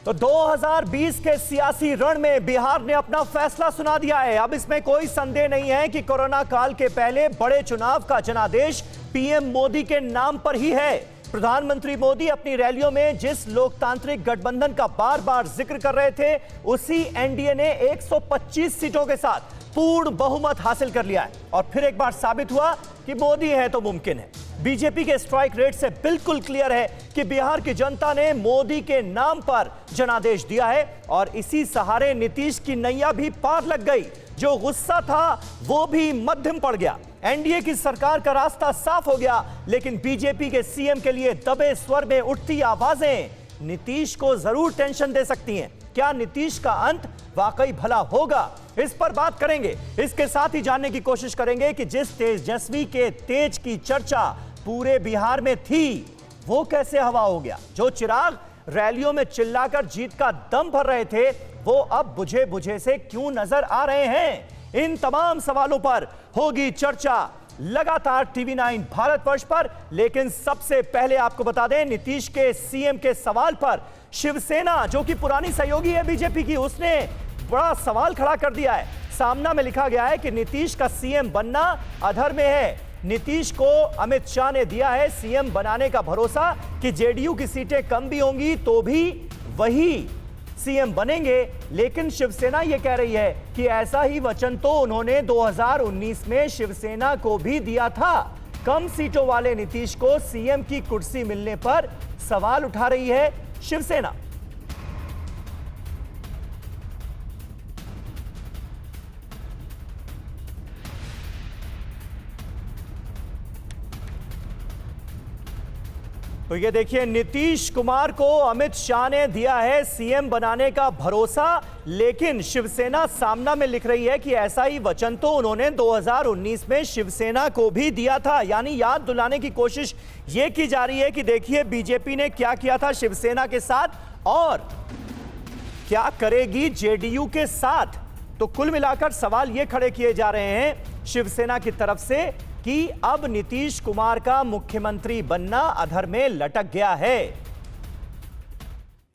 तो 2020 के सियासी रण में बिहार ने अपना फैसला सुना दिया है। अब इसमें कोई संदेह नहीं है कि कोरोना काल के पहले बड़े चुनाव का जनादेश पीएम मोदी के नाम पर ही है। प्रधानमंत्री मोदी अपनी रैलियों में जिस लोकतांत्रिक गठबंधन का बार बार जिक्र कर रहे थे, उसी एनडीए ने 125 सीटों के साथ पूर्ण बहुमत हासिल कर लिया है और फिर एक बार साबित हुआ कि मोदी है तो मुमकिन है। बीजेपी के स्ट्राइक रेट से बिल्कुल क्लियर है कि बिहार की जनता ने मोदी के नाम पर जनादेश दिया है और इसी सहारे नीतीश की नैया भी पार लग गई। जो गुस्सा था वो भी मध्यम पड़ गया। एनडीए की सरकार का रास्ता साफ हो गया, लेकिन बीजेपी के सीएम के लिए दबे स्वर में उठती आवाजें नीतीश को जरूर टेंशन दे सकती हैं। क्या नीतीश का अंत वाकई भला होगा, इस पर बात करेंगे। इसके साथ ही जानने की कोशिश करेंगे कि जिस तेजस्वी के तेज की चर्चा पूरे बिहार में थी, वो कैसे हवा हो गया। जो चिराग रैलियों में चिल्लाकर जीत का दम भर रहे थे, वो अब बुझे बुझे से क्यों नजर आ रहे हैं। इन तमाम सवालों पर होगी चर्चा लगातार टीवी 9 भारतवर्ष पर। लेकिन सबसे पहले आपको बता दें, नीतीश के सीएम के सवाल पर शिवसेना, जो कि पुरानी सहयोगी है बीजेपी की, उसने बड़ा सवाल खड़ा कर दिया है। सामना में लिखा गया है कि नीतीश का सीएम बनना अधर में है। नीतीश को अमित शाह ने दिया है सीएम बनाने का भरोसा कि जेडीयू की सीटें कम भी होंगी तो भी वही सीएम बनेंगे। लेकिन शिवसेना यह कह रही है कि ऐसा ही वचन तो उन्होंने 2019 में शिवसेना को भी दिया था। कम सीटों वाले नीतीश को सीएम की कुर्सी मिलने पर सवाल उठा रही है शिवसेना। तो ये देखिए, नीतीश कुमार को अमित शाह ने दिया है सीएम बनाने का भरोसा, लेकिन शिवसेना सामना में लिख रही है कि ऐसा ही वचन तो उन्होंने 2019 में शिवसेना को भी दिया था। यानी याद दिलाने की कोशिश ये की जा रही है कि देखिए बीजेपी ने क्या किया था शिवसेना के साथ और क्या करेगी जेडीयू के साथ। तो कुल मिलाकर सवाल ये खड़े किए जा रहे हैं शिवसेना की तरफ से कि अब नीतीश कुमार का मुख्यमंत्री बनना अधर में लटक गया है।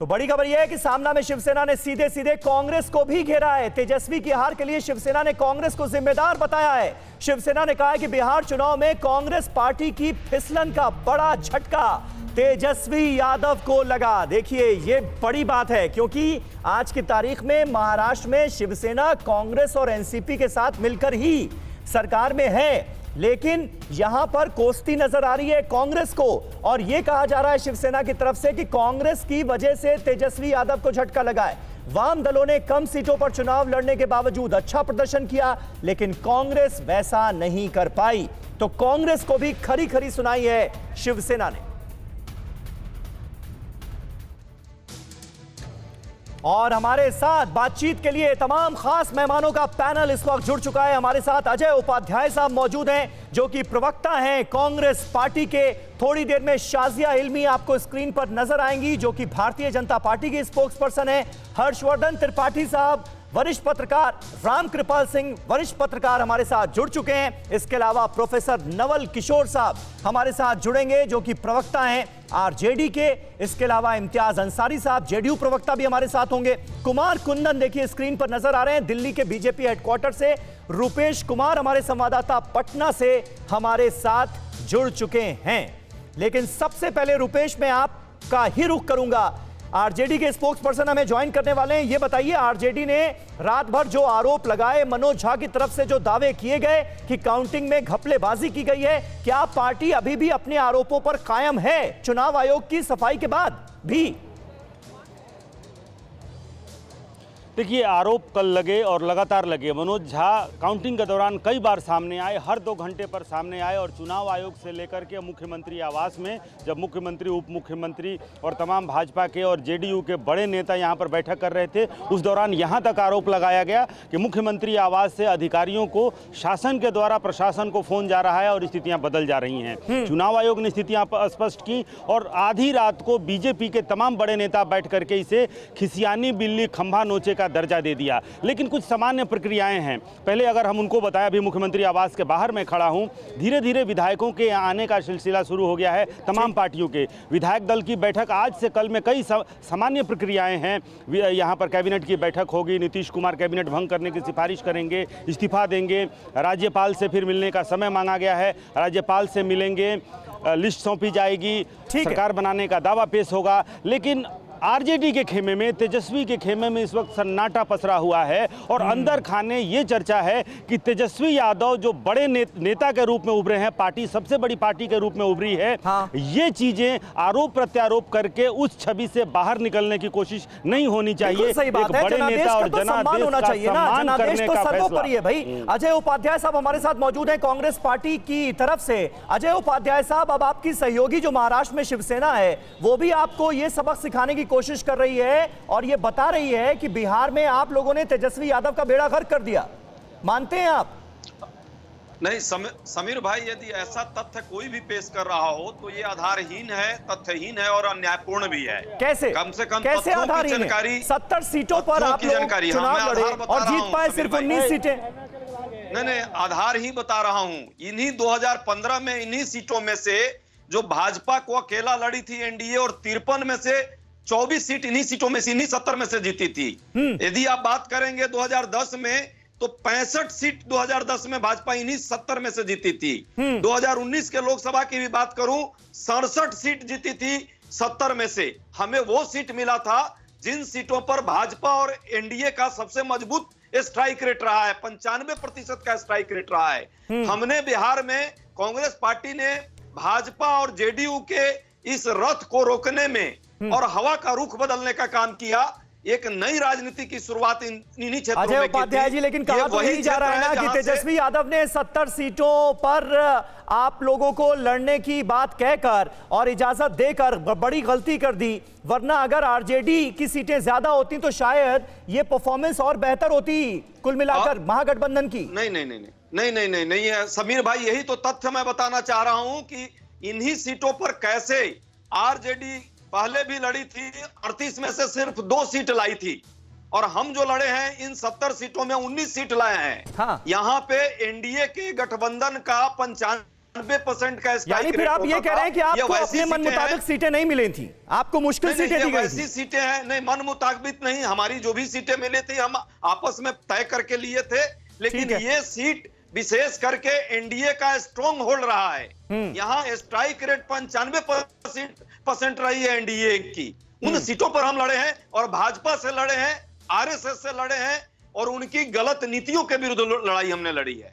तो बड़ी खबर यह है कि सामना में शिवसेना ने सीधे सीधे कांग्रेस को भी घेरा है। तेजस्वी की हार के लिए शिवसेना ने कांग्रेस को जिम्मेदार बताया है। शिवसेना ने कहा है कि बिहार चुनाव में कांग्रेस पार्टी की फिसलन का बड़ा झटका तेजस्वी यादव को लगा। देखिए, यह बड़ी बात है क्योंकि आज की तारीख में महाराष्ट्र में शिवसेना कांग्रेस और एनसीपी के साथ मिलकर ही सरकार में है, लेकिन यहां पर कोसती नजर आ रही है कांग्रेस को। और यह कहा जा रहा है शिवसेना की तरफ से कि कांग्रेस की वजह से तेजस्वी यादव को झटका लगा है। वाम दलों ने कम सीटों पर चुनाव लड़ने के बावजूद अच्छा प्रदर्शन किया, लेकिन कांग्रेस वैसा नहीं कर पाई। तो कांग्रेस को भी खरी खरी सुनाई है शिवसेना ने। और हमारे साथ बातचीत के लिए तमाम खास मेहमानों का पैनल इस वक्त जुड़ चुका है। हमारे साथ अजय उपाध्याय साहब मौजूद हैं, जो कि प्रवक्ता हैं कांग्रेस पार्टी के। थोड़ी देर में शाजिया इल्मी आपको स्क्रीन पर नजर आएंगी, जो कि भारतीय जनता पार्टी की स्पोक्स पर्सन है। हर्षवर्धन त्रिपाठी साहब, वरिष्ठ पत्रकार, रामकृपाल सिंह, वरिष्ठ पत्रकार हमारे साथ जुड़ चुके हैं। इसके अलावा प्रोफेसर नवल किशोर साहब हमारे साथ जुड़ेंगे, जो कि प्रवक्ता हैं आरजेडी के। इसके अलावा इम्तियाज अंसारी साहब, जेडीयू प्रवक्ता, भी हमारे साथ होंगे। कुमार कुंदन देखिए स्क्रीन पर नजर आ रहे हैं, दिल्ली के बीजेपी हेडक्वार्टर से। रूपेश कुमार हमारे संवाददाता पटना से हमारे साथ जुड़ चुके हैं। लेकिन सबसे पहले रूपेश, मैं आपका ही रुख करूंगा। आरजेडी के स्पोक्स पर्सन हमें ज्वाइन करने वाले हैं। ये बताइए, आरजेडी ने रात भर जो आरोप लगाए, मनोज झा की तरफ से जो दावे किए गए कि काउंटिंग में घपलेबाजी की गई है, क्या पार्टी अभी भी अपने आरोपों पर कायम है चुनाव आयोग की सफाई के बाद भी? देखिए, आरोप कल लगे और लगातार लगे। मनोज झा काउंटिंग के दौरान कई बार सामने आए, हर 2 घंटे पर सामने आए और चुनाव आयोग से लेकर के मुख्यमंत्री आवास में, जब मुख्यमंत्री, उप मुख्यमंत्री और तमाम भाजपा के और जेडीयू के बड़े नेता यहां पर बैठक कर रहे थे, उस दौरान यहां तक आरोप लगाया गया कि मुख्यमंत्री आवास से अधिकारियों को शासन के द्वारा प्रशासन को फोन जा रहा है और स्थितियां बदल जा रही हैं। चुनाव आयोग ने स्थितियां स्पष्ट की और आधी रात को बीजेपी के तमाम बड़े नेता बैठ करके इसे खिसियानी बिल्ली खंभा नोचे का दर्जा दे दिया। लेकिन कुछ सामान्य प्रक्रियाएं हैं, पहले अगर हम उनको बताएं, अभी मुख्यमंत्री आवास के बाहर मैं खड़ा हूं, धीरे धीरे विधायकों के यहाँ आने का सिलसिला शुरू हो गया है। तमाम पार्टियों के विधायक दल की बैठक आज से कल में कई सामान्य प्रक्रियाएं हैं। यहाँ पर कैबिनेट की बैठक होगी, नीतीश कुमार कैबिनेट भंग करने की सिफारिश करेंगे, इस्तीफा देंगे, राज्यपाल से फिर मिलने का समय मांगा गया है, राज्यपाल से मिलेंगे, लिस्ट सौंपी जाएगी, सरकार बनाने का दावा पेश होगा। लेकिन आरजेडी के खेमे में, तेजस्वी के खेमे में इस वक्त सन्नाटा पसरा हुआ है और अंदर खाने ये चर्चा है कि तेजस्वी यादव जो बड़े नेता के रूप में उभरे हैं, पार्टी सबसे बड़ी पार्टी के रूप में उभरी है, ये चीजें आरोप प्रत्यारोप करके उस छवि से बाहर निकलने की कोशिश नहीं होनी चाहिए। सही बात है, बड़े नेता और जनादेश होना चाहिए ना, जनादेश तो सर्वोपरि है भाई। अजय उपाध्याय साहब हमारे साथ मौजूद हैं कांग्रेस पार्टी की तरफ से। अजय उपाध्याय साहब, अब आपकी सहयोगी जो महाराष्ट्र में शिवसेना है, वो भी आपको ये सबक सिखाने की कोशिश कर रही है और ये बता रही है कि बिहार में आप लोगों ने तेजस्वी यादव का बेड़ा गर्क कर दिया। मानते हैं आप? नहीं समीर भाई, यदि ऐसा तथ्य कोई भी पेश कर रहा हो तो ये आधारहीन है, तथ्यहीन है और अन्यायपूर्ण भी है। कैसे? कम से कम कैसे आधारहीन है? 70 सीटों पर आप लोग चुनाव लड़े और जीत पाए सिर्फ 19 सीटें। नहीं, आधार ही बता रहा हूं। इन्हीं 2015 में इन्हीं सीटों में से जो भाजपा को अकेला लड़ी थी एनडीए, और 53 में से 24 सीट इन्हीं सीटों में से, इन्हीं 70 में से जीती थी। यदि आप बात करेंगे 2010 में, तो 65 सीट 2010 में भाजपा इन्हीं 70 में से जीती थी। 2019 के लोकसभा की भी बात करूं, 67 सीट जीती थी 70 में से। हमें वो सीट मिला था जिन सीटों पर भाजपा और एनडीए का सबसे मजबूत स्ट्राइक रेट रहा है, 95% का स्ट्राइक रेट रहा है। हमने बिहार में, कांग्रेस पार्टी ने भाजपा और जेडीयू के इस रथ को रोकने में और हवा का रुख बदलने का काम किया। एक नई राजनीति की शुरुआत इन्हीं क्षेत्रों में की थी। अजय उपाध्याय जी, लेकिन कहा तो यही जा रहा है ना कि तेजस्वी यादव ने 70 सीटों पर आप लोगों को लड़ने की बात कहकर और इजाजत देकर बड़ी गलती कर दी, वरना अगर आरजेडी की सीटें ज्यादा होती तो शायद ये परफॉर्मेंस और बेहतर होती कुल मिलाकर महागठबंधन की। नहीं है समीर भाई, यही तो तथ्य मैं बताना चाह रहा हूं कि इन्हीं सीटों पर कैसे आरजेडी पहले भी लड़ी थी, 38 में से सिर्फ 2 सीट लाई थी, और हम जो लड़े हैं इन 70 सीटों में 19 सीट लाए हैं। हाँ। यहाँ पे एनडीए के गठबंधन का 95% का यानी फिर आप ये कह रहे हैं कि आपको अपने मन मुताबिक सीटें नहीं मिली थी, आपको मुश्किल सीटें दी गई थी। सीटें हैं, नहीं मन मुताबिक नहीं, हमारी जो भी सीटें मिली थी हम आपस में तय करके लिए थे। लेकिन ये सीट विशेष करके एनडीए का स्ट्रॉन्ग होल्ड रहा है। यहाँ स्ट्राइक रेट 95% रही है एनडीए की। उन सीटों पर हम लड़े हैं और भाजपा से लड़े हैं, आरएसएस से लड़े हैं और उनकी गलत नीतियों के विरुद्ध लड़ाई हमने लड़ी है।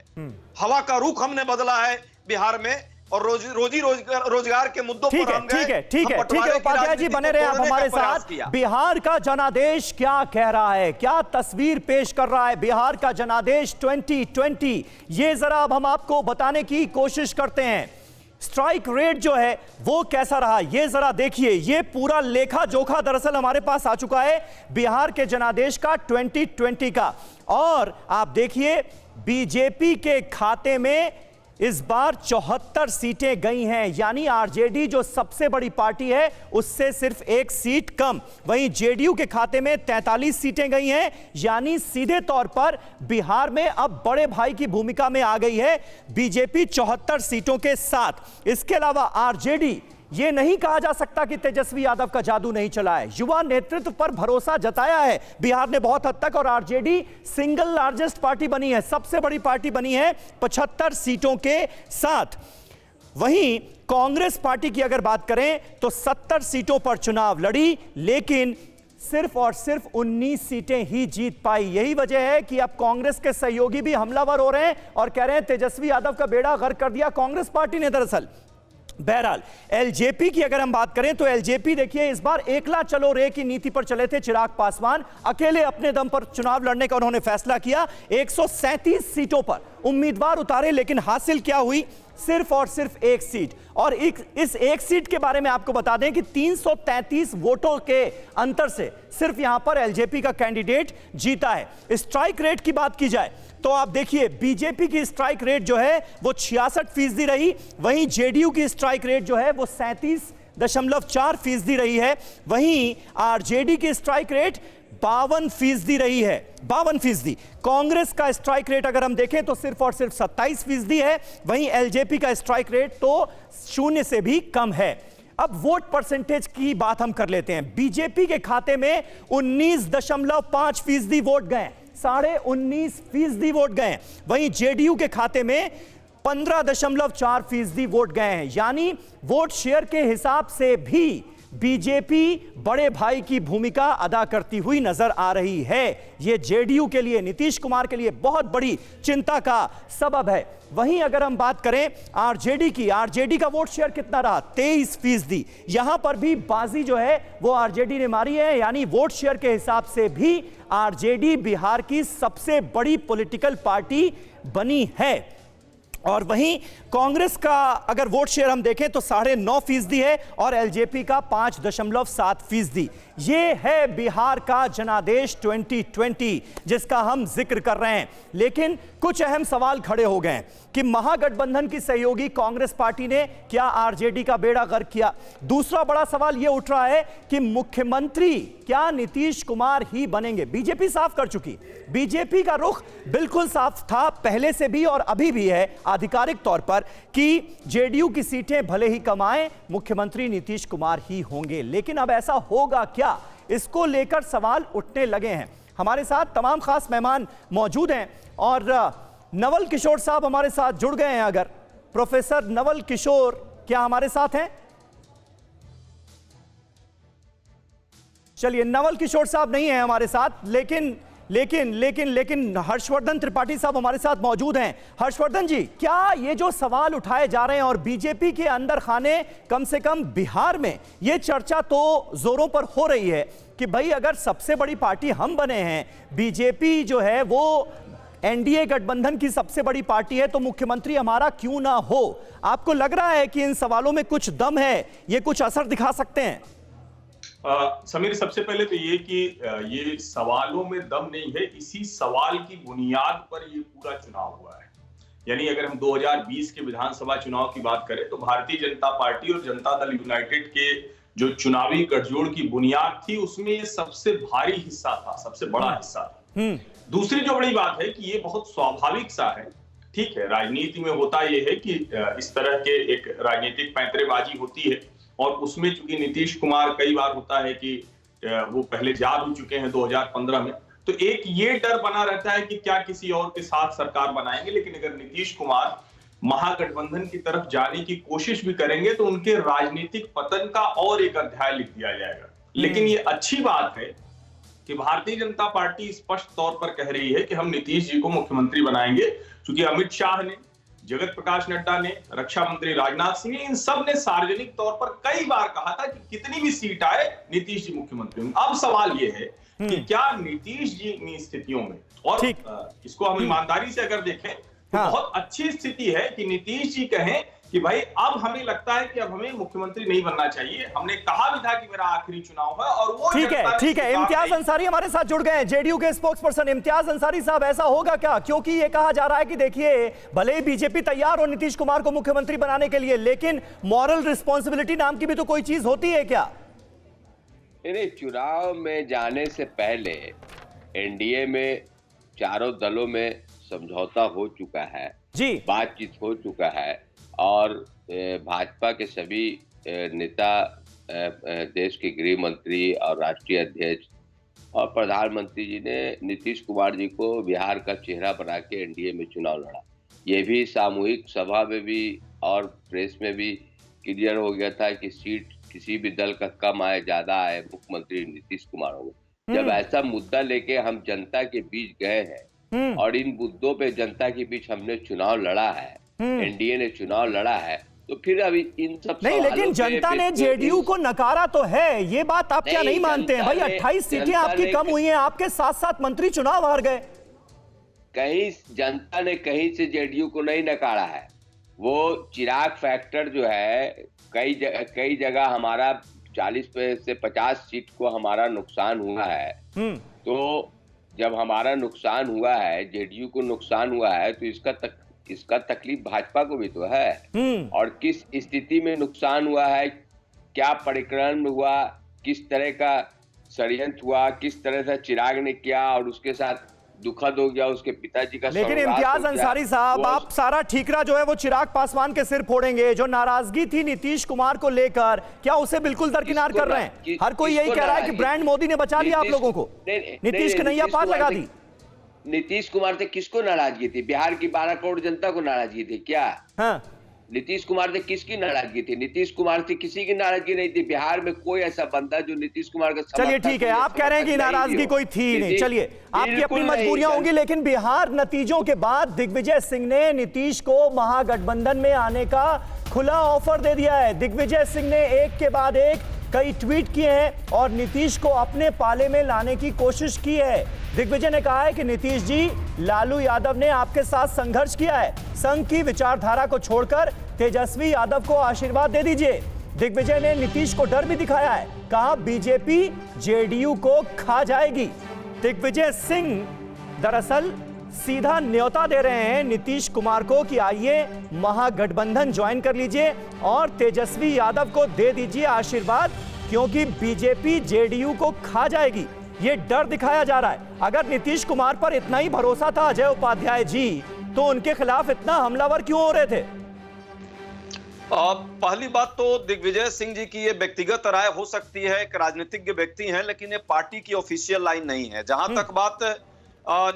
हवा का रुख हमने बदला है बिहार में और रोजी रोजगार के मुद्दों पर हम गए। ठीक है उपाध्याय जी, बने रहे आप हमारे साथ। बिहार का जनादेश क्या कह रहा है, क्या तस्वीर पेश कर रहा है बिहार का जनादेश 2020, ये जरा अब हम आपको बताने की कोशिश करते हैं। स्ट्राइक रेट जो है वो कैसा रहा, ये जरा देखिए। ये पूरा लेखा जोखा दरअसल हमारे पास आ चुका है बिहार के जनादेश का 2020 का, और आप देखिए बीजेपी के खाते में इस बार 74 सीटें गई हैं, यानी आरजेडी जो सबसे बड़ी पार्टी है उससे सिर्फ 1 सीट कम। वहीं जेडीयू के खाते में 43 सीटें गई हैं, यानी सीधे तौर पर बिहार में अब बड़े भाई की भूमिका में आ गई है बीजेपी 74 सीटों के साथ। इसके अलावा आरजेडी, ये नहीं कहा जा सकता कि तेजस्वी यादव का जादू नहीं चला है, युवा नेतृत्व पर भरोसा जताया है बिहार ने बहुत हद तक, और आरजेडी सिंगल लार्जेस्ट पार्टी बनी है, सबसे बड़ी पार्टी बनी है 75 सीटों के साथ। वहीं कांग्रेस पार्टी की अगर बात करें तो 70 सीटों पर चुनाव लड़ी, लेकिन सिर्फ और सिर्फ 19 सीटें ही जीत पाई। यही वजह है कि अब कांग्रेस के सहयोगी भी हमलावर हो रहे हैं और कह रहे हैं तेजस्वी यादव का बेड़ा गर्क कर दिया कांग्रेस पार्टी ने दरअसल। बहरहाल एलजेपी की अगर हम बात करें तो एलजेपी देखिए इस बार एकला चलो रे की नीति पर चले थे चिराग पासवान, अकेले अपने दम पर चुनाव लड़ने का उन्होंने फैसला किया। 137 सीटों पर उम्मीदवार उतारे, लेकिन हासिल क्या हुई, सिर्फ और सिर्फ 1 सीट। और इस 1 सीट के बारे में आपको बता दें कि 333 वोटों के अंतर से सिर्फ यहां पर एलजेपी का कैंडिडेट जीता है। स्ट्राइक रेट की बात की जाए तो आप देखिए बीजेपी की स्ट्राइक रेट जो है वो 66% रही, वहीं जेडीयू की स्ट्राइक रेट जो है वो 5.4% रही है। वहीं आरजेडी की स्ट्राइक रेट 52% रही है, 52%। कांग्रेस का स्ट्राइक रेट अगर हम देखें तो सिर्फ और सिर्फ 27% है। वहीं एलजेपी का स्ट्राइक रेट तो 0 से भी कम है। अब वोट परसेंटेज की बात हम कर लेते हैं। बीजेपी के खाते में 19.5% वोट गए, 19.5% वोट गए। वहीं जेडीयू के खाते में 15.4% वोट गए हैं। यानी वोट शेयर के हिसाब से भी बीजेपी बड़े भाई की भूमिका अदा करती हुई नजर आ रही है। यह जेडीयू के लिए, नीतीश कुमार के लिए बहुत बड़ी चिंता का सबब है। वहीं अगर हम बात करें आरजेडी की, आरजेडी का वोट शेयर कितना रहा? 23%। यहां पर भी बाजी जो है वो आरजेडी ने मारी है। यानी वोट शेयर के हिसाब से भी आरजेडी बिहार की सबसे बड़ी पॉलिटिकल पार्टी बनी है। और वहीं कांग्रेस का अगर वोट शेयर हम देखें तो 9.5% है और एलजेपी का 5.7%। ये है बिहार का जनादेश 2020 जिसका हम जिक्र कर रहे हैं। लेकिन कुछ अहम सवाल खड़े हो गए कि महागठबंधन की सहयोगी कांग्रेस पार्टी ने क्या आरजेडी का बेड़ा गर्क किया? दूसरा बड़ा सवाल यह उठ रहा है कि मुख्यमंत्री क्या नीतीश कुमार ही बनेंगे? बीजेपी साफ कर चुकी, बीजेपी का रुख बिल्कुल साफ था पहले से भी और अभी भी है आधिकारिक तौर पर कि जेडीयू की सीटें भले ही कम आए, मुख्यमंत्री नीतीश कुमार ही होंगे। लेकिन अब ऐसा होगा क्या, इसको लेकर सवाल उठने लगे हैं। हमारे साथ तमाम खास मेहमान मौजूद हैं और नवल किशोर साहब हमारे साथ जुड़ गए हैं। अगर प्रोफेसर नवल किशोर क्या हमारे साथ हैं? चलिए, नवल किशोर साहब नहीं है हमारे साथ, लेकिन हर्षवर्धन त्रिपाठी साहब हमारे साथ मौजूद हैं। हर्षवर्धन जी, क्या ये जो सवाल उठाए जा रहे हैं और बीजेपी के अंदर खाने, कम से कम बिहार में ये चर्चा तो जोरों पर हो रही है कि भाई अगर सबसे बड़ी पार्टी हम बने हैं, बीजेपी जो है वो एनडीए गठबंधन की सबसे बड़ी पार्टी है, तो मुख्यमंत्री हमारा क्यों ना हो? आपको लग रहा है कि इन सवालों में कुछ दम है, ये कुछ असर दिखा सकते हैं? समीर, सबसे पहले तो ये कि ये सवालों में दम नहीं है, इसी सवाल की बुनियाद पर ये पूरा चुनाव हुआ है। यानी अगर हम 2020 के विधानसभा चुनाव की बात करें तो भारतीय जनता पार्टी और जनता दल यूनाइटेड के जो चुनावी गठजोड़ की बुनियाद थी उसमें ये सबसे भारी हिस्सा था, सबसे बड़ा हिस्सा था। दूसरी जो बड़ी बात है कि ये बहुत स्वाभाविक सा है। ठीक है, राजनीति में होता यह है कि इस तरह के एक राजनीतिक पैंतरेबाजी होती है और उसमें चूंकि नीतीश कुमार कई बार होता है कि वो पहले जा भी चुके हैं 2015 में, तो एक ये डर बना रहता है कि क्या किसी और के साथ सरकार बनाएंगे। लेकिन अगर नीतीश कुमार महागठबंधन की तरफ जाने की कोशिश भी करेंगे तो उनके राजनीतिक पतन का और एक अध्याय लिख दिया जाएगा। लेकिन ये अच्छी बात है कि भारतीय जनता पार्टी स्पष्ट तौर पर कह रही है कि हम नीतीश जी को मुख्यमंत्री बनाएंगे, क्योंकि अमित शाह ने, जगत प्रकाश नड्डा ने, रक्षा मंत्री राजनाथ सिंह ने, इन सब ने सार्वजनिक तौर पर कई बार कहा था कि कितनी भी सीट आए नीतीश जी मुख्यमंत्री होंगे। अब सवाल यह है कि क्या नीतीश जी इन स्थितियों में, और इसको हम ईमानदारी से अगर देखें तो बहुत अच्छी स्थिति है कि नीतीश जी कहें कि भाई अब हमें लगता है कि अब हमें मुख्यमंत्री नहीं बनना चाहिए, हमने कहा भी था कि मेरा आखिरी चुनाव है, और वो ठीक है। इम्तियाज अंसारी हमारे साथ जुड़ गए हैं, जेडीयू के स्पोक्स पर्सन। इम्तियाज अंसारी साहब, ऐसा होगा क्या? क्योंकि ये कहा जा रहा है कि देखिए, भले ही बीजेपी तैयार हो नीतीश कुमार को मुख्यमंत्री बनाने के लिए, लेकिन मॉरल रिस्पॉन्सिबिलिटी नाम की भी तो कोई चीज होती है क्या? चुनाव में जाने से पहले एनडीए में चारों दलों में समझौता हो चुका है जी, बातचीत हो चुका है और भाजपा के सभी नेता, देश के गृह मंत्री और राष्ट्रीय अध्यक्ष और प्रधानमंत्री जी ने नीतीश कुमार जी को बिहार का चेहरा बना के एनडीए में चुनाव लड़ा। ये भी सामूहिक सभा में भी और प्रेस में भी क्लियर हो गया था कि सीट किसी भी दल का कम आए ज्यादा आए, मुख्यमंत्री नीतीश कुमार होंगे। जब ऐसा मुद्दा लेके हम जनता के बीच गए हैं और इन मुद्दों पे जनता के बीच हमने चुनाव लड़ा है, एनडीए ने चुनाव लड़ा है, तो फिर अभी इन सब नहीं, लेकिन जनता ने जेडीयू को नकारा तो है, ये बात आप क्या नहीं मानते हैं? भाई 28 सीटें आपकी कम हुई हैं, आपके 7-7 मंत्री चुनाव हार गए। कहीं जनता ने कहीं से जेडीयू को नहीं नकारा है। वो चिराग फैक्टर जो है, कई जगह हमारा 40 से 50 सीट को हमारा नुकसान हुआ है। तो जब हमारा नुकसान हुआ है, जेडीयू को नुकसान हुआ है, तो इसका तकलीफ भाजपा को भी तो है। और किस स्थिति में नुकसान हुआ है, क्या परिक्रम हुआ, किस तरह का षड्यंत्र हुआ, किस तरह से चिराग ने किया और उसके साथ दुखद हो गया उसके पिताजी का। लेकिन इम्तियाज अंसारी साहब, आप सारा ठीकरा जो है वो चिराग पासवान के सिर फोड़ेंगे। जो नाराजगी थी नीतीश कुमार को लेकर, क्या उसे बिल्कुल दरकिनार कर रहे हैं? हर कोई यही कह रहा है कि ब्रांड मोदी ने बचा लिया आप लोगों को, नीतीश की नैया पार लगा दी। नीतीश कुमार से किसको नाराजगी थी? बिहार की 12 करोड़ जनता को नाराजगी थी क्या? हाँ। नीतीश कुमार से किसकी नाराजगी थी? नीतीश कुमार से किसी की नाराजगी नहीं थी। बिहार में कोई ऐसा बंदा जो नीतीश कुमार का चलिए ठीक है, आप कह रहे हैं कि नाराजगी कोई थी नहीं, चलिए आपकी अपनी मजबूरियां होंगी, लेकिन बिहार नतीजों के बाद दिग्विजय सिंह ने नीतीश को महागठबंधन में आने का खुला ऑफर दे दिया है। दिग्विजय सिंह ने एक के बाद एक कई ट्वीट किए हैं और नीतीश को अपने पाले में लाने की कोशिश की है। दिग्विजय ने कहा है कि नीतीश जी, लालू यादव ने आपके साथ संघर्ष किया है, संघ की विचारधारा को छोड़कर तेजस्वी यादव को आशीर्वाद दे दीजिए। दिग्विजय ने नीतीश को डर भी दिखाया है, कहा बीजेपी जेडीयू को खा जाएगी। दिग्विजय सिंह दरअसल सीधा न्योता दे रहे हैं नीतीश कुमार को कि आइए महागठबंधन ज्वाइन कर लीजिए और तेजस्वी यादव को दे दीजिए आशीर्वाद, क्योंकि बीजेपी जेडीयू को खा जाएगी। ये डर दिखाया जा रहा है। अगर नीतीश कुमार पर इतना ही भरोसा था अजय उपाध्याय जी, तो उनके खिलाफ इतना हमलावर क्यों हो रहे थे? पहली बात तो दिग्विजय सिंह जी की ये व्यक्तिगत राय हो सकती है, एक राजनीतिज्ञ व्यक्ति हैं, लेकिन ये पार्टी की ऑफिशियल लाइन नहीं है। जहां तक बात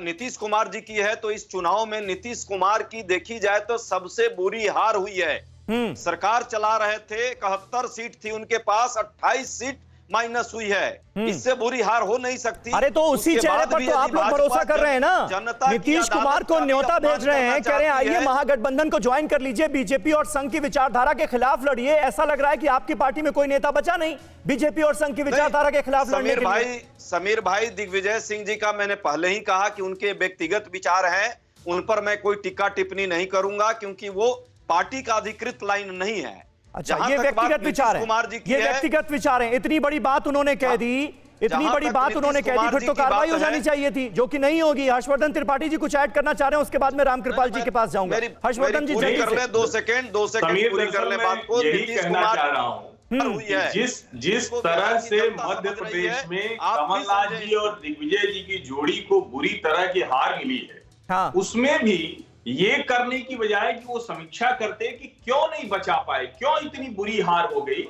नीतीश कुमार जी की है, तो इस चुनाव में नीतीश कुमार की देखी जाए तो सबसे बुरी हार हुई है। सरकार चला रहे थे, 71 सीट थी उनके पास, 28 सीट माइनस हुई है। इससे बुरी हार हो नहीं सकती। अरे तो उसी चेहरे पर तो आप लोग भरोसा कर रहे हैं ना। नीतीश कुमार को न्योता भेज रहे हैं, कह रहे हैं आइए महागठबंधन को ज्वाइन कर लीजिए, बीजेपी और संघ की विचारधारा के खिलाफ लड़िए। ऐसा लग रहा है कि आपकी पार्टी में कोई नेता बचा नहीं बीजेपी और संघ की विचारधारा के खिलाफ लड़ने के लिए। समीर भाई, दिग्विजय सिंह जी का मैंने पहले ही कहा कि उनके व्यक्तिगत विचार हैं, उन पर मैं कोई टिक्का टिप्पणी नहीं करूंगा, क्योंकि वो पार्टी का अधिकृत लाइन नहीं है। अच्छा, ये व्यक्तिगत विचार है, ये व्यक्तिगत विचार है। इतनी बड़ी बात उन्होंने कह दी, इतनी बड़ी बात उन्होंने कह दी, फिर तो कार्रवाई हो जानी चाहिए थी, जो कि नहीं होगी। हर्षवर्धन त्रिपाठी जी कुछ ऐड करना चाह रहे हैं, उसके बाद में रामकृपाल जी के पास जाऊंगा। हर्षवर्धन जी जल्दी कर ले, 2 सेकंड पूरी कर ले बात को। नीतीश कुमार चाह रहा हूं, जिस तरह से मध्य प्रदेश में कमलनाथ जी और दिग्विजय जी की जोड़ी को बुरी तरह की हार मिली है, उसमें भी ये करने की बजाय कि वो समीक्षा करते कि क्यों नहीं बचा पाए, क्यों इतनी बुरी हार हो गई,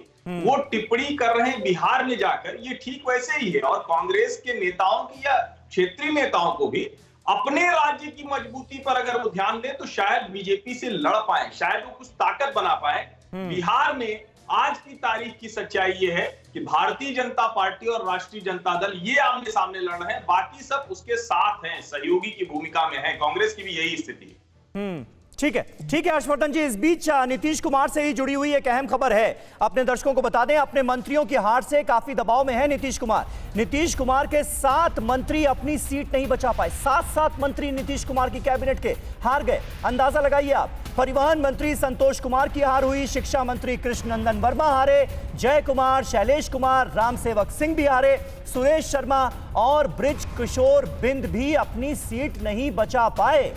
वो टिप्पणी कर रहे हैं बिहार में जाकर। ये ठीक वैसे ही है। और कांग्रेस के नेताओं की या क्षेत्रीय नेताओं को भी अपने राज्य की मजबूती पर अगर वो ध्यान दें तो शायद बीजेपी से लड़ पाए, शायद वो कुछ ताकत बना पाए। बिहार में आज की तारीख की सच्चाई ये है कि भारतीय जनता पार्टी और राष्ट्रीय जनता दल ये आमने सामने लड़ रहे हैं, बाकी सब उसके साथ हैं, सहयोगी की भूमिका में है। कांग्रेस की भी यही स्थिति है। ठीक है हर्षवर्धन जी। इस बीच नीतीश कुमार से ही जुड़ी हुई एक अहम खबर है, अपने दर्शकों को बता दें। अपने मंत्रियों की हार से काफी दबाव में है नीतीश कुमार। नीतीश कुमार के 7 मंत्री अपनी सीट नहीं बचा पाए। 7 मंत्री नीतीश कुमार की कैबिनेट के हार गए। अंदाजा लगाइए आप। परिवहन मंत्री संतोष कुमार की हार हुई, शिक्षा मंत्री कृष्ण नंदन वर्मा हारे, जय कुमार, शैलेश कुमार, राम सेवक सिंह भी हारे, सुरेश शर्मा और ब्रिज किशोर बिंद भी अपनी सीट नहीं बचा पाए।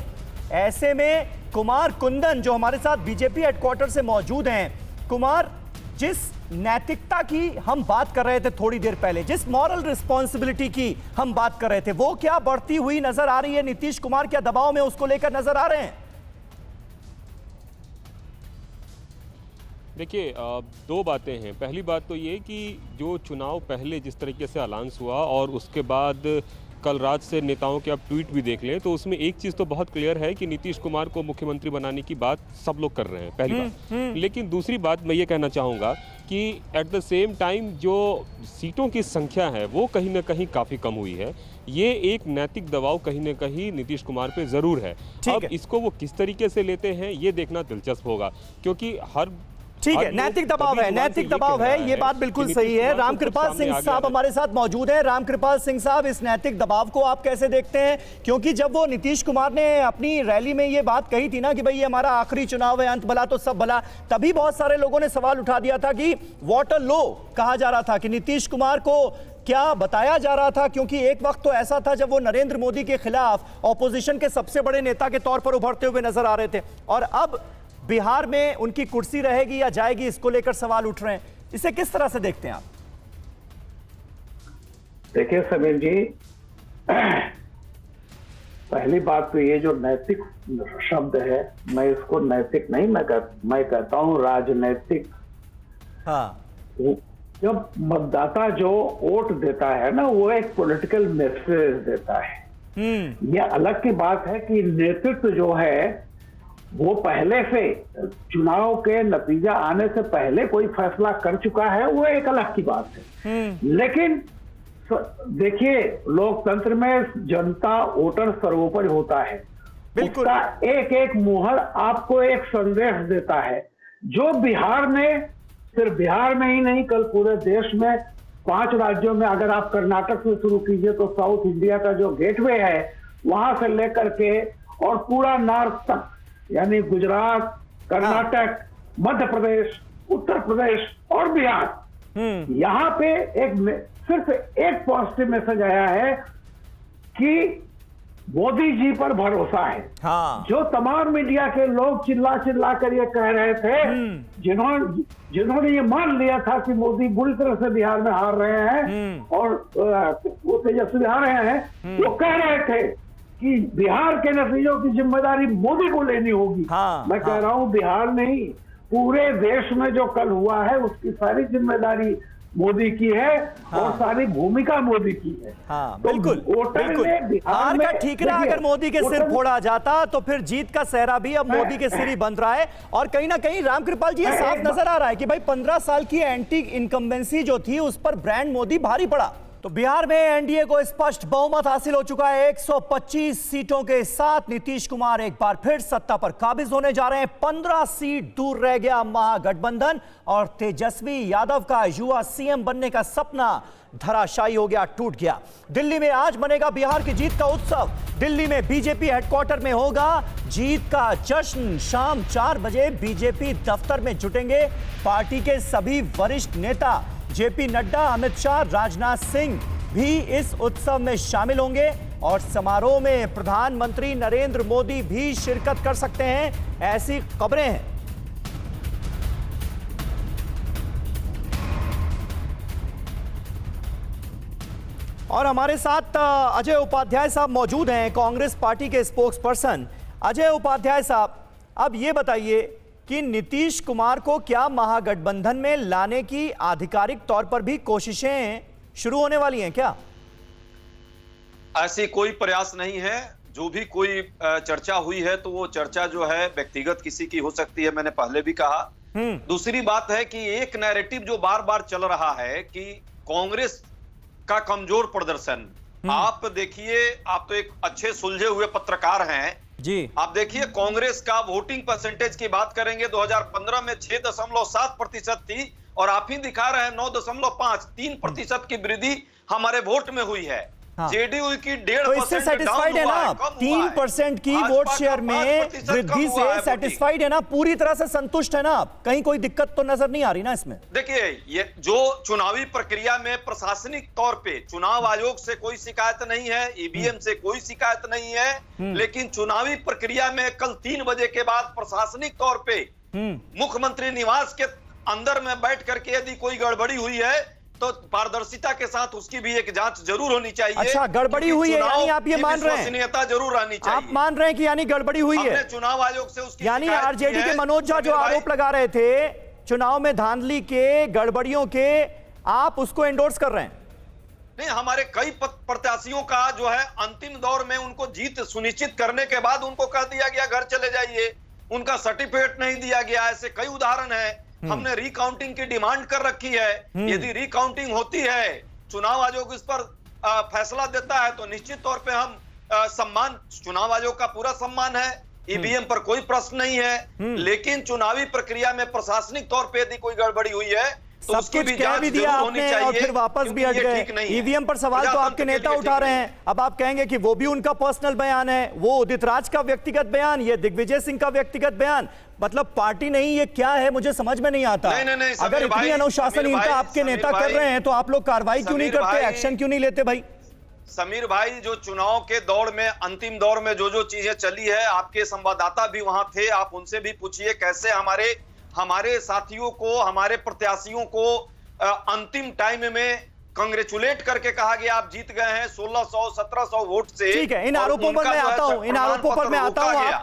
ऐसे में कुमार कुंदन जो हमारे साथ बीजेपी हेडक्वार्टर से मौजूद हैं, कुमार, जिस नैतिकता की हम बात कर रहे थे थोड़ी देर पहले, जिस मॉरल रिस्पॉन्सिबिलिटी की हम बात कर रहे थे, वो क्या बढ़ती हुई नजर आ रही है? नीतीश कुमार क्या दबाव में उसको लेकर नजर आ रहे हैं? देखिए, 2 बातें हैं। पहली बात तो ये कि जो चुनाव पहले जिस तरीके से अलाउंस हुआ और उसके बाद कल रात से नेताओं के आप ट्वीट भी देख लें, तो उसमें एक चीज़ तो बहुत क्लियर है कि नीतीश कुमार को मुख्यमंत्री बनाने की बात सब लोग कर रहे हैं, पहली बात। लेकिन दूसरी बात मैं ये कहना चाहूँगा कि एट द सेम टाइम जो सीटों की संख्या है वो कहीं ना कहीं काफ़ी कम हुई है। ये एक नैतिक दबाव कहीं ना कहीं नीतीश कुमार पे ज़रूर है। अब इसको वो किस तरीके से लेते हैं ये देखना दिलचस्प होगा, क्योंकि ठीक है, नैतिक दबाव है, नैतिक दबाव है, ये बात बिल्कुल सही है। रामकृपाल सिंह साहब हमारे साथ मौजूद हैं। रामकृपाल सिंह साहब, इस नैतिक दबाव को आप कैसे देखते हैं? क्योंकि जब वो नीतीश कुमार ने अपनी रैली में ये बात कही थी ना कि भाई ये हमारा आखिरी चुनाव है, अंत भला तो सब भला, तभी बहुत सारे लोगों ने सवाल उठा दिया था कि वाटर लो कहा जा रहा था कि नीतीश कुमार को क्या बताया जा रहा था, क्योंकि एक वक्त तो ऐसा था जब वो नरेंद्र मोदी के खिलाफ ऑपोजिशन के सबसे बड़े नेता के तौर पर उभरते हुए नजर आ रहे थे, और अब बिहार में उनकी कुर्सी रहेगी या जाएगी, इसको लेकर सवाल उठ रहे हैं। इसे किस तरह से देखते हैं आप? देखिए समीर जी, पहली बात तो ये जो नैतिक शब्द है, मैं इसको नैतिक नहीं, मैं कहता हूँ राजनैतिक। हाँ, जब मतदाता जो वोट देता है ना, वो एक पॉलिटिकल मैसेज देता है। ये अलग की बात है कि नेतृत्व जो है वो पहले से चुनाव के नतीजा आने से पहले कोई फैसला कर चुका है, वो एक अलग की बात है। लेकिन देखिए, लोकतंत्र में जनता वोटर सर्वोपरि होता है। बिल्कुल। उसका एक एक मुहर आपको एक संदेश देता है। जो बिहार में, सिर्फ बिहार में ही नहीं, कल पूरे देश में 5 राज्यों में, अगर आप कर्नाटक से शुरू कीजिए तो साउथ इंडिया का जो गेटवे है, वहां से लेकर के और पूरा नॉर्थ तक, यानी गुजरात, कर्नाटक, मध्य प्रदेश, उत्तर प्रदेश और बिहार, यहाँ पे सिर्फ एक पॉजिटिव मैसेज आया है कि मोदी जी पर भरोसा है। हाँ। जो तमाम मीडिया के लोग चिल्ला चिल्ला कर ये कह रहे थे, जिन्होंने ये मान लिया था कि मोदी बुरी तरह से बिहार में हार रहे हैं और वो तेजस्वी हार रहे हैं, वो कह रहे थे कि बिहार के नतीजों की जिम्मेदारी मोदी को लेनी होगी। मैं कह रहा हूं बिहार नहीं, पूरे देश में जो कल हुआ है उसकी सारी जिम्मेदारी मोदी की है और सारी भूमिका मोदी की है। बिल्कुल, बिल्कुल। हार का ठीकरा अगर मोदी के सिर फोड़ा जाता तो फिर जीत का सेहरा भी अब मोदी के सिर ही बन रहा है। और कहीं ना कहीं रामकृपाल जी, ये साफ नजर आ रहा है कि भाई 15 साल की एंटी इनकम्बेंसी जो थी उस पर ब्रांड मोदी भारी पड़ा। तो बिहार में एनडीए को स्पष्ट बहुमत हासिल हो चुका है। 125 सीटों के साथ नीतीश कुमार एक बार फिर सत्ता पर काबिज होने जा रहे हैं। 15 सीट दूर रह गया महागठबंधन और तेजस्वी यादव का युवा सीएम बनने का सपना धराशायी हो गया, टूट गया। दिल्ली में आज मनेगा बिहार की जीत का उत्सव। दिल्ली में बीजेपी हेडक्वार्टर में होगा जीत का जश्न। शाम 4 बजे बीजेपी दफ्तर में जुटेंगे पार्टी के सभी वरिष्ठ नेता। जेपी नड्डा, अमित शाह, राजनाथ सिंह भी इस उत्सव में शामिल होंगे और समारोह में प्रधानमंत्री नरेंद्र मोदी भी शिरकत कर सकते हैं, ऐसी खबरें हैं। और हमारे साथ अजय उपाध्याय साहब मौजूद हैं, कांग्रेस पार्टी के स्पोक्स पर्सन। अजय उपाध्याय साहब, अब ये बताइए कि नीतीश कुमार को क्या महागठबंधन में लाने की आधिकारिक तौर पर भी कोशिशें शुरू होने वाली हैं क्या? ऐसी कोई प्रयास नहीं है। जो भी कोई चर्चा हुई है तो वो चर्चा जो है व्यक्तिगत किसी की हो सकती है, मैंने पहले भी कहा। दूसरी बात है कि एक नैरेटिव जो बार बार चल रहा है कि कांग्रेस का कमजोर प्रदर्शन। आप देखिए, आप तो एक अच्छे सुलझे हुए पत्रकार हैं जी। आप देखिए, कांग्रेस का वोटिंग परसेंटेज की बात करेंगे 2015 में 6.7% थी और आप ही दिखा रहे हैं 9.5, 3% की वृद्धि हमारे वोट में हुई है। जेडीयू की 1.5% तो इससे सेटिस्फाइड है ना? 3% की वोट शेयर में वृद्धि से सेटिस्फाइड है ना? पूरी तरह से संतुष्ट है ना आप? कहीं कोई दिक्कत तो नजर नहीं आ रही ना इसमें? देखिए, ये जो चुनावी प्रक्रिया में प्रशासनिक तौर पे चुनाव आयोग से कोई शिकायत नहीं है, ईवीएम से कोई शिकायत नहीं है, लेकिन चुनावी प्रक्रिया में कल 3 बजे के बाद प्रशासनिक तौर पे मुख्यमंत्री निवास के अंदर में बैठ करके यदि कोई गड़बड़ी हुई है तो पारदर्शिता के साथ उसकी भी एक जांच जरूर होनी चाहिए। अच्छा, गड़बड़ी हुई है यानी आप ये मान रहे हैं? विश्वसनीयता जरूर आनी चाहिए। आप मान रहे हैं कि यानी गड़बड़ी हुई है? चुनाव आयोग से उसकी यानी आरजेडी के मनोज झा जो आरोप लगा रहे थे चुनाव में धांधली के, गड़बड़ियों के, आप उसको एंडोर्स कर रहे हैं? नहीं, हमारे कई प्रत्याशियों का जो है अंतिम दौर में उनको जीत सुनिश्चित करने के बाद उनको कह दिया गया घर चले जाइए, उनका सर्टिफिकेट नहीं दिया गया। ऐसे कई उदाहरण है। हमने रिकाउंटिंग की डिमांड कर रखी है। यदि रिकाउंटिंग होती है, चुनाव आयोग इस पर फैसला देता है तो निश्चित तौर पे हम सम्मान, चुनाव आयोग का पूरा सम्मान है। ईवीएम पर कोई प्रश्न नहीं है, लेकिन चुनावी प्रक्रिया में प्रशासनिक तौर पे यदि कोई गड़बड़ी हुई है तो सब उसकी कुछ भी कह जांच भी दिया जरूर होनी आपने चाहिए, और फिर वापस भी हट गए। ईवीएम पर सवाल तो आपके नेता उठा रहे हैं। अब आप कहेंगे कि वो भी उनका पर्सनल बयान है, वो उदित राज का व्यक्तिगत बयान, ये दिग्विजय सिंह का व्यक्तिगत बयान। मतलब पार्टी नहीं, ये क्या है मुझे समझ में नहीं आता। नहीं, अगर इतनी अनुशासनहीनता आपके नेता कर रहे हैं तो आप लोग कार्रवाई क्यों नहीं करते, एक्शन क्यों नहीं लेते भाई? समीर भाई, जो चुनाव के दौर में, अंतिम दौर में जो चीजें चली है, आपके संवाददाता भी वहां थे, आप उनसे भी पूछिए कैसे हमारे हमारे साथियों को, हमारे प्रत्याशियों को अंतिम टाइम में कांग्रेचुलेट करके कहा गया आप जीत गए हैं 1600-1700 वोट से। ठीक है, इन आरोपों पर मैं आता हूं, इन आरोपों पर मैं आता हूं। आप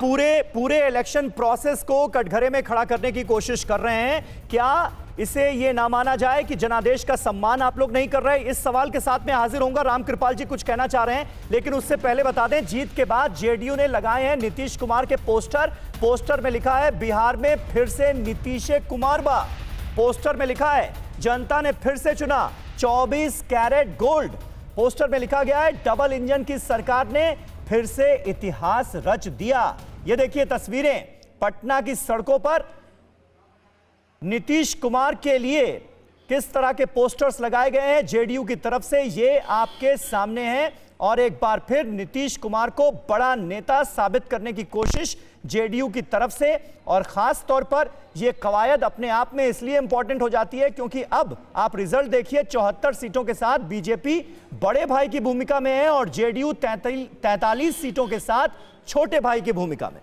पूरे इलेक्शन प्रोसेस को कटघरे में खड़ा करने की कोशिश कर रहे हैं। क्या इसे ये ना माना जाए कि जनादेश का सम्मान आप लोग नहीं कर रहे? इस सवाल के साथ मैं हाजिर होऊंगा। रामकृपाल जी कुछ कहना चाह रहे हैं, लेकिन उससे पहले बता दें, जीत के बाद जेडीयू ने लगाए हैं नीतीश कुमार के पोस्टर में लिखा है बिहार में फिर से नीतीश कुमार बा। पोस्टर में लिखा है जनता ने फिर से चुना 24 कैरेट गोल्ड। पोस्टर में लिखा गया है डबल इंजन की सरकार ने फिर से इतिहास रच दिया। ये देखिए तस्वीरें पटना की सड़कों पर नीतीश कुमार के लिए किस तरह के पोस्टर्स लगाए गए हैं जेडीयू की तरफ से, ये आपके सामने हैं। और एक बार फिर नीतीश कुमार को बड़ा नेता साबित करने की कोशिश जेडीयू की तरफ से। और खास तौर पर यह कवायद अपने आप में इसलिए इंपॉर्टेंट हो जाती है क्योंकि अब आप रिजल्ट देखिए, 74 सीटों के साथ बीजेपी बड़े भाई की भूमिका में है और जेडीयू 43 सीटों के साथ छोटे भाई की भूमिका में।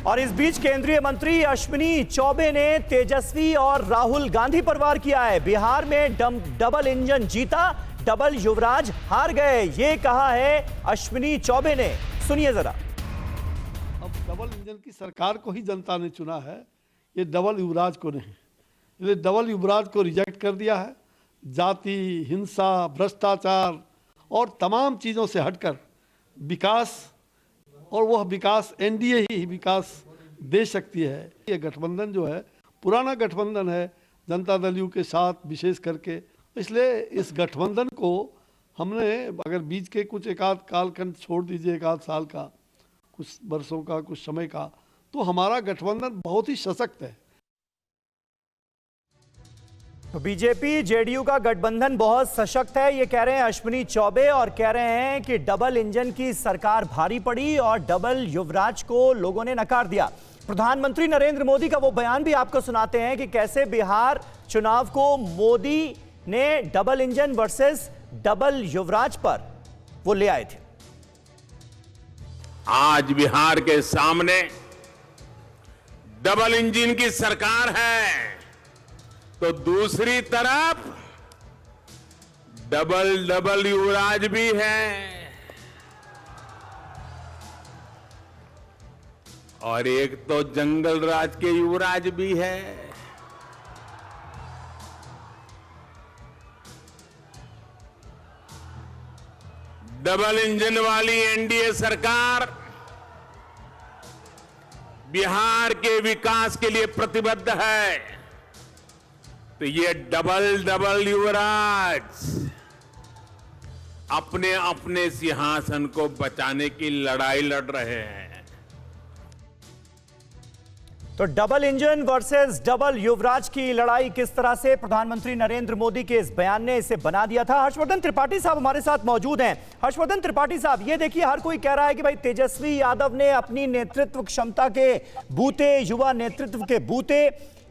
और इस बीच केंद्रीय मंत्री अश्विनी चौबे ने तेजस्वी और राहुल गांधी पर वार किया है। बिहार में डबल इंजन जीता, डबल युवराज हार गए, ये कहा है अश्विनी चौबे ने। सुनिए जरा। अब डबल इंजन की सरकार को ही जनता ने चुना है, ये डबल युवराज को नहीं। इसलिए डबल युवराज को रिजेक्ट कर दिया है। जाति, हिंसा, भ्रष्टाचार और तमाम चीज़ों से हटकर विकास, और वह विकास एनडीए ही विकास दे सकती है। ये गठबंधन जो है पुराना गठबंधन है जनता दल यू के साथ विशेष करके, इसलिए इस गठबंधन को हमने अगर बीच के कुछ एक आध कालखंड छोड़ दीजिए, एक आध साल का, कुछ वर्षों का, कुछ समय का, तो हमारा गठबंधन बहुत ही सशक्त है। तो बीजेपी जेडीयू का गठबंधन बहुत सशक्त है, ये कह रहे हैं अश्विनी चौबे। और कह रहे हैं कि डबल इंजन की सरकार भारी पड़ी और डबल युवराज को लोगों ने नकार दिया। प्रधानमंत्री नरेंद्र मोदी का वो बयान भी आपको सुनाते हैं कि कैसे बिहार चुनाव को मोदी ने डबल इंजन वर्सेस डबल युवराज पर वो ले आए थे। आज बिहार के सामने डबल इंजन की सरकार है, तो दूसरी तरफ डबल युवराज भी है, और एक तो जंगल राज के युवराज भी है। डबल इंजन वाली एनडीए सरकार बिहार के विकास के लिए प्रतिबद्ध है, तो ये डबल युवराज अपने अपने सिंहासन को बचाने की लड़ाई लड़ रहे हैं। तो डबल इंजन वर्सेस डबल युवराज की लड़ाई किस तरह से प्रधानमंत्री नरेंद्र मोदी के इस बयान ने इसे बना दिया था। हर्षवर्धन त्रिपाठी साहब हमारे साथ मौजूद हैं। हर्षवर्धन त्रिपाठी साहब, ये देखिए हर कोई कह रहा है कि भाई तेजस्वी यादव ने अपनी नेतृत्व क्षमता के बूते, युवा नेतृत्व के बूते,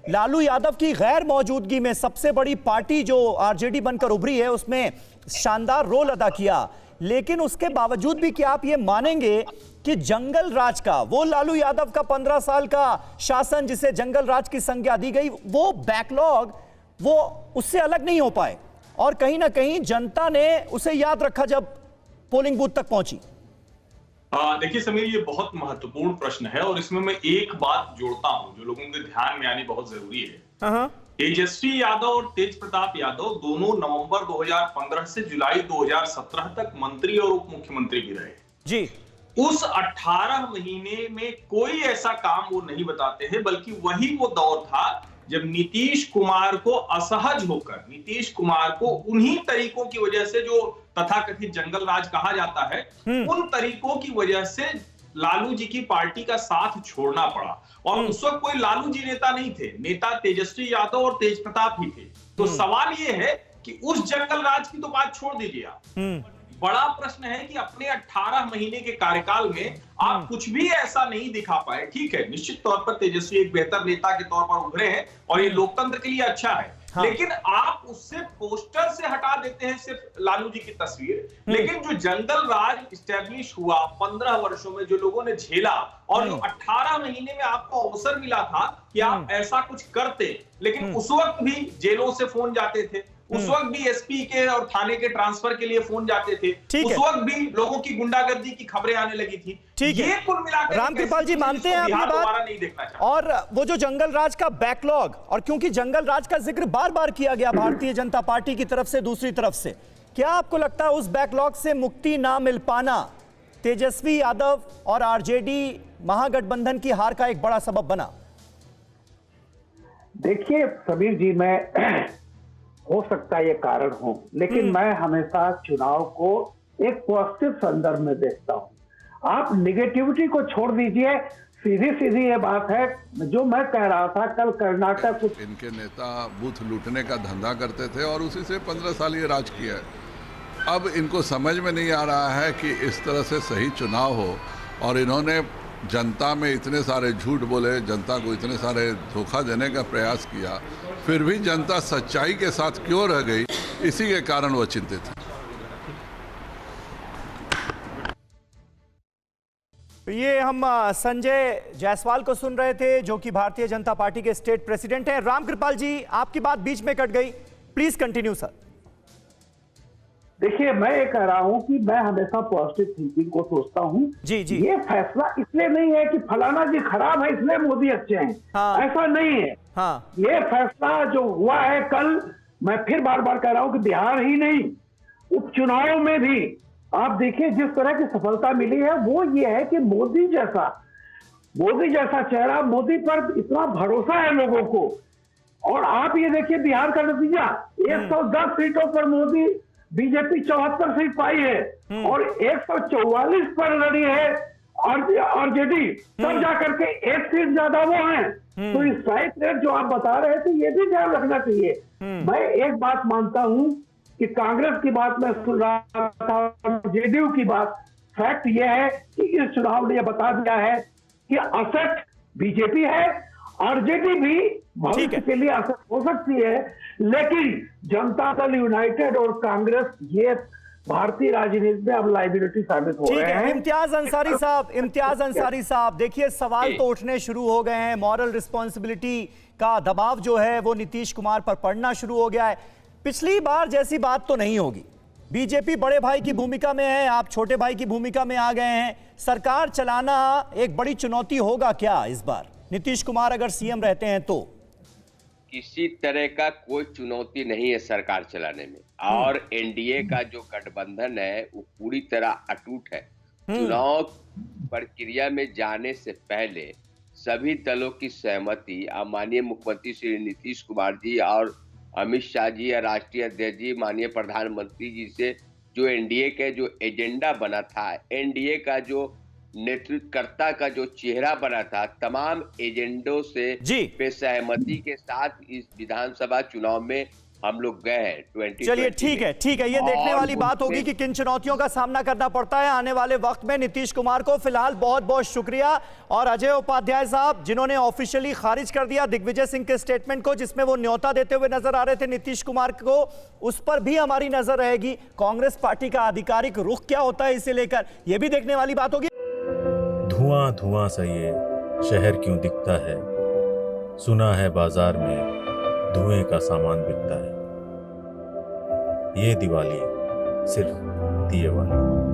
लालू यादव की गैर मौजूदगी में सबसे बड़ी पार्टी जो आरजेडी बनकर उभरी है उसमें शानदार रोल अदा किया। लेकिन उसके बावजूद भी क्या आप ये मानेंगे कि जंगल राज का, वो लालू यादव का 15 साल का शासन जिसे जंगल राज की संज्ञा दी गई, वो बैकलॉग वो उससे अलग नहीं हो पाए और कहीं ना कहीं जनता ने उसे याद रखा जब पोलिंग बूथ तक पहुंची? देखिए समीर, ये बहुत महत्वपूर्ण प्रश्न है और इसमें मैं एक बात जोड़ता हूं जो लोगों के ध्यान में आनी बहुत जरूरी है। तेजस्वी यादव और तेज प्रताप यादव दोनों नवंबर 2015 से जुलाई 2017 तक मंत्री और उप मुख्यमंत्री भी रहे जी। उस 18 महीने में कोई ऐसा काम वो नहीं बताते हैं, बल्कि वही वो दौर था जब नीतीश कुमार को असहज होकर, नीतीश कुमार को उन्हीं तरीकों की वजह से जो तथाकथित जंगल राज कहा जाता है, उन तरीकों की वजह से लालू जी की पार्टी का साथ छोड़ना पड़ा। और उस वक्त कोई लालू जी नेता नहीं थे, नेता तेजस्वी यादव और तेज प्रताप ही थे। तो सवाल ये है कि उस जंगल राज की तो बात छोड़ दीजिए आप, बड़ा प्रश्न है कि अपने 18 महीने के कार्यकाल में आप कुछ भी ऐसा नहीं दिखा पाए। ठीक है, निश्चित तौर पर तेजस्वी एक बेहतर नेता के तौर पर उभरे हैं और ये लोकतंत्र के लिए अच्छा है, हाँ। लेकिन आप उससे पोस्टर से हटा देते हैं सिर्फ लालू जी की तस्वीर, लेकिन जो जंगल राज इस्टेब्लिश हुआ 15 वर्षों में, जो लोगों ने झेला, और जो 18 महीने में आपको अवसर मिला था कि आप ऐसा कुछ करते, लेकिन उस वक्त भी जेलों से फोन जाते थे, उस वक्त भी एसपी के और थाने के ट्रांसफर के लिए फोन जाते थे, उस वक्त भी लोगों की गुंडागर्दी की खबरें आने लगी थी। ये कुल मिलाकर रामकृपाल जी मानते हैं आपकी बात, नहीं देखना चाहते। और वो जो जंगल राज का बैकलॉग, और क्योंकि जंगल राज का जिक्र बार बार किया गया भारतीय जनता पार्टी की तरफ से, दूसरी तरफ से, क्या आपको लगता है उस बैकलॉग से मुक्ति ना मिल पाना तेजस्वी यादव और आरजेडी महागठबंधन की हार का एक बड़ा सबब बना? देखिए समीर जी, मैं हो सकता है ये कारण हो, लेकिन मैं हमेशा चुनाव को एक पॉजिटिव संदर्भ में देखता हूं। आप निगेटिविटी को छोड़ दीजिए, सीधी सीधी ये बात है जो मैं कह रहा था कल कर्नाटक। इनके नेता बूथ लूटने का धंधा करते थे और उसी से 15 साल ये राज किया है। अब इनको समझ में नहीं आ रहा है कि इस तरह से सही चुनाव हो, और इन्होंने जनता में इतने सारे झूठ बोले, जनता को इतने सारे धोखा देने का प्रयास किया, फिर भी जनता सच्चाई के साथ क्यों रह गई, इसी के कारण वो चिंतित है। ये हम संजय जायसवाल को सुन रहे थे, जो कि भारतीय जनता पार्टी के स्टेट प्रेसिडेंट हैं। रामकृपाल जी, आपकी बात बीच में कट गई, प्लीज कंटिन्यू सर। देखिए, मैं ये कह रहा हूं कि मैं हमेशा पॉजिटिव थिंकिंग को सोचता हूं। जी जी। ये फैसला इसलिए नहीं है कि फलाना जी खराब है इसलिए मोदी अच्छे हैं, हाँ। ऐसा नहीं है। हाँ। ये फैसला जो हुआ है कल, मैं फिर बार बार कह रहा हूं कि बिहार ही नहीं, उपचुनाव में भी आप देखिए जिस तरह की सफलता मिली है, वो ये है कि मोदी जैसा चेहरा, मोदी पर इतना भरोसा है लोगों को। और आप ये देखिए बिहार का नतीजा, 110 सीटों पर मोदी, बीजेपी 74 सीट पाई है और 144 पर लड़ी है आरजेडी, तब जाकर के 1 सीट ज्यादा वो है। तो इस स्ट्राइक रेट जो आप बता रहे थे, ये भी ध्यान रखना चाहिए। मैं एक बात मानता हूं कि कांग्रेस की बात मैं सुन रहा था, जेडीयू की बात, फैक्ट ये है कि इस चुनाव ने यह बता दिया है कि असट बीजेपी है, आरजेडी भी भविष्य के लिए असर हो सकती है, लेकिन जनता दल यूनाइटेड और कांग्रेस ये भारतीय राजनीति में अब लाइबिलिटी साबित हो रहे हैं। इम्तियाज अंसारी साहब, देखिए सवाल तो उठने शुरू हो गए हैं। मॉरल रिस्पॉन्सिबिलिटी का दबाव जो है वो नीतीश कुमार पर पड़ना शुरू हो गया है। पिछली बार जैसी बात तो नहीं होगी, बीजेपी बड़े भाई की भूमिका में है, आप छोटे भाई की भूमिका में आ गए हैं। सरकार चलाना एक बड़ी चुनौती होगा क्या इस बार, नीतीश कुमार अगर सीएम रहते हैं तो? किसी तरह का कोई चुनौती नहीं है सरकार चलाने में, और एनडीए का जो गठबंधन है वो पूरी तरह अटूट है। चुनाव प्रक्रिया में जाने से पहले सभी दलों की सहमति माननीय मुख्यमंत्री श्री नीतीश कुमार जी और अमित शाह जी या राष्ट्रीय अध्यक्ष जी माननीय प्रधानमंत्री जी से जो एनडीए का जो एजेंडा बना था, एनडीए का जो नेतृत्वकर्ता का जो चेहरा बना था, तमाम एजेंडों से पे सहमति के साथ इस विधानसभा चुनाव में हम लोग गए हैं 2020। चलिए ठीक है, ये देखने वाली बात होगी कि किन चुनौतियों का सामना करना पड़ता है आने वाले वक्त में नीतीश कुमार को। फिलहाल बहुत बहुत शुक्रिया। और अजय उपाध्याय साहब, जिन्होंने ऑफिशियली खारिज कर दिया दिग्विजय सिंह के स्टेटमेंट को, जिसमें वो न्योता देते हुए नजर आ रहे थे नीतीश कुमार को, उस पर भी हमारी नजर रहेगी। कांग्रेस पार्टी का आधिकारिक रुख क्या होता है इसे लेकर, यह भी देखने वाली बात होगी। धुआं धुआं सा ये शहर क्यों दिखता है, सुना है बाजार में धुएं का सामान बिकता है। ये दिवाली सिर्फ दिए वाली।